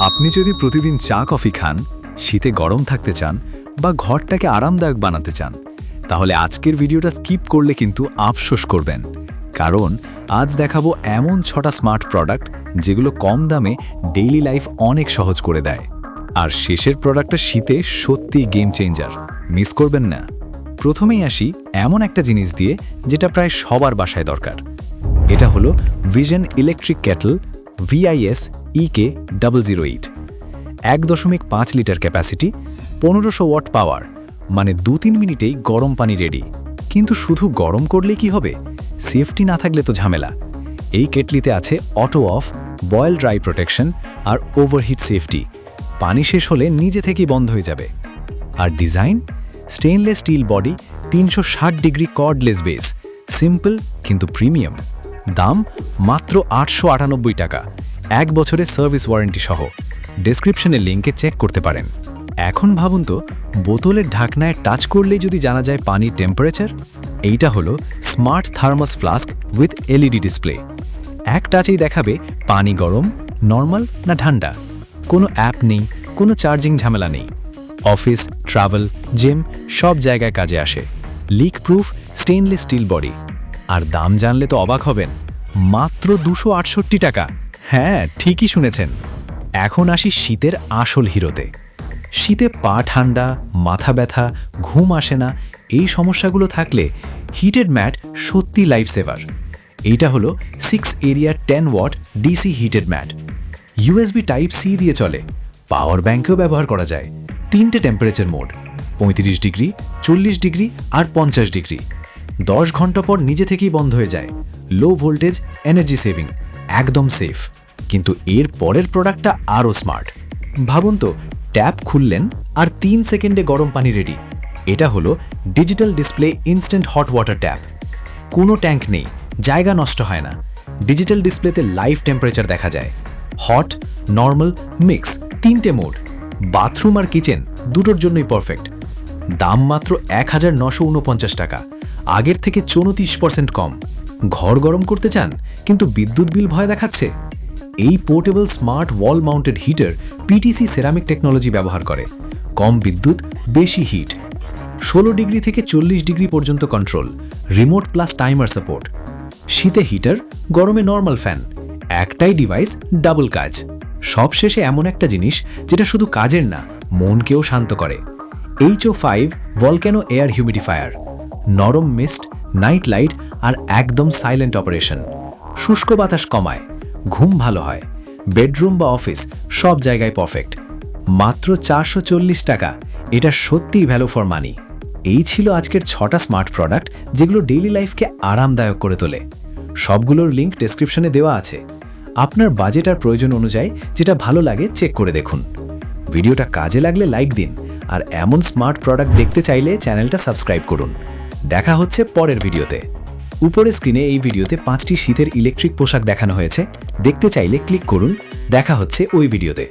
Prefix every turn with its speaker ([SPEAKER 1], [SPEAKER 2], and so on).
[SPEAKER 1] আপনি যদি প্রতিদিন চা কফি খান, শীতে গরম থাকতে চান বা ঘরটাকে আরামদায়ক বানাতে চান, তাহলে আজকের ভিডিওটা স্কিপ করলে কিন্তু আফসোস করবেন। কারণ আজ দেখাবো এমন 6টা স্মার্ট প্রোডাক্ট যেগুলো কম দামে ডেইলি লাইফ অনেক সহজ করে দেয়। আর শেষের প্রোডাক্টটা শীতে সত্যিই গেম চেঞ্জার, মিস করবেন না। প্রথমেই আসি এমন একটা জিনিস দিয়ে যেটা প্রায় সবার বাসায় দরকার। এটা হলো Vision electric kettle VIS EK008। 1.5 litre capacity, 1500 watt power, মানে 2-3 মিনিটেই গরম পানি রেডি। কিন্তু শুধু গরম করলে কি হবে? সেফটি না থাকলে তো ঝামেলা। এই কেটলিতে আছে auto off, boil dry protection আর ওভারহিট সেফটি। পানি শেষ হলে নিজে থেকেই বন্ধ হয়ে যাবে। আর design stainless steel body, 360 degree cordless base, simple কিন্তু প্রিমিয়াম। দাম মাত্র 898 টাকা, 1 বছরের সার্ভিস ওয়ারেন্টি সহ। ডেসক্রিপশনের লিঙ্কে চেক করতে পারেন। এখন ভাবুন তো, বোতলের ঢাকনায় টাচ করলেই যদি জানা যায় পানির টেম্পারেচার। এইটা হলো smart thermos flask with LED display. এক টাচেই দেখাবে পানি গরম, নর্মাল না ঠান্ডা। কোনো অ্যাপ নেই, কোনো চার্জিং ঝামেলা নেই। অফিস, ট্রাভেল, জিম সব জায়গায় কাজে আসে। Leak proof stainless steel body. আর দাম জানলে তো অবাক হবেন, মাত্র 268 টাকা। হ্যাঁ, ঠিকই শুনেছেন। এখন আসি শীতের আসল হিরোতে। শীতে পা ঠান্ডা, মাথা ব্যথা, ঘুম আসে না, এই সমস্যাগুলো থাকলে হিটেড ম্যাট সত্যি লাইফ সেভার। এইটা হলো 6 area 10 watt DC heated mat. USB Type-C দিয়ে চলে, পাওয়ার ব্যাঙ্কেও ব্যবহার করা যায়। 3টে টেম্পারেচার মোড, 35 ডিগ্রি, 40 ডিগ্রি আর 50 ডিগ্রি। 10 ঘন্টা পর নিজে থেকেই বন্ধ হয়ে যায়। লো ভোল্টেজ, এনার্জি সেভিং, একদম সেফ। কিন্তু এর পরের প্রোডাক্টটা আরও স্মার্ট। ভাবুন তো, ট্যাপ খুললেন আর 3 সেকেন্ডে গরম পানি রেডি। এটা হলো digital display instant hot water tap. কোনো ট্যাঙ্ক নেই, জায়গা নষ্ট হয় না। ডিজিটাল ডিসপ্লেতে লাইভ টেম্পারেচার দেখা যায়। হট, নর্মাল, মিক্স 3টে মোড। বাথরুম আর কিচেন দুটোর জন্যই পারফেক্ট। দাম মাত্র 1949 টাকা, আগের থেকে 34% কম। ঘর গরম করতে চান কিন্তু বিদ্যুৎ বিল ভয় দেখাচ্ছে? এই portable smart wall mounted heater PTC ceramic technology ব্যবহার করে। কম বিদ্যুৎ, বেশি হিট। 16 ডিগ্রি থেকে 40 ডিগ্রি পর্যন্ত control, remote plus timer support. শীতে হিটার, গরমে নর্মাল ফ্যান, একটাই ডিভাইস, ডাবল কাজ। সবশেষে এমন একটা জিনিস যেটা শুধু কাজের না, মনকেও শান্ত করে। HO5 volcano air humidifier. নরম মিস্ট, নাইট লাইট আর একদম সাইলেন্ট অপারেশন। শুষ্ক বাতাস কমায়, ঘুম ভালো হয়। বেডরুম বা অফিস সব জায়গায় পারফেক্ট। মাত্র 440 টাকা, এটা সত্যিই ভ্যালু ফর মানি। এই ছিল আজকের 6টা স্মার্ট প্রোডাক্ট যেগুলো ডেইলি লাইফকে আরামদায়ক করে তোলে। সবগুলোর লিঙ্ক ডেসক্রিপশনে দেওয়া আছে। আপনার বাজেট আর প্রয়োজন অনুযায়ী যেটা ভালো লাগে চেক করে দেখুন। ভিডিওটা কাজে লাগলে লাইক দিন, আর এমন স্মার্ট প্রোডাক্ট দেখতে চাইলে চ্যানেলটা সাবস্ক্রাইব করুন। দেখা হচ্ছে পরের ভিডিওতে। উপরের স্ক্রিনে এই ভিডিওতে 5টি শীতের ইলেকট্রিক পোশাক দেখানো হয়েছে, দেখতে চাইলে ক্লিক করুন। দেখা হচ্ছে ওই ভিডিওতে।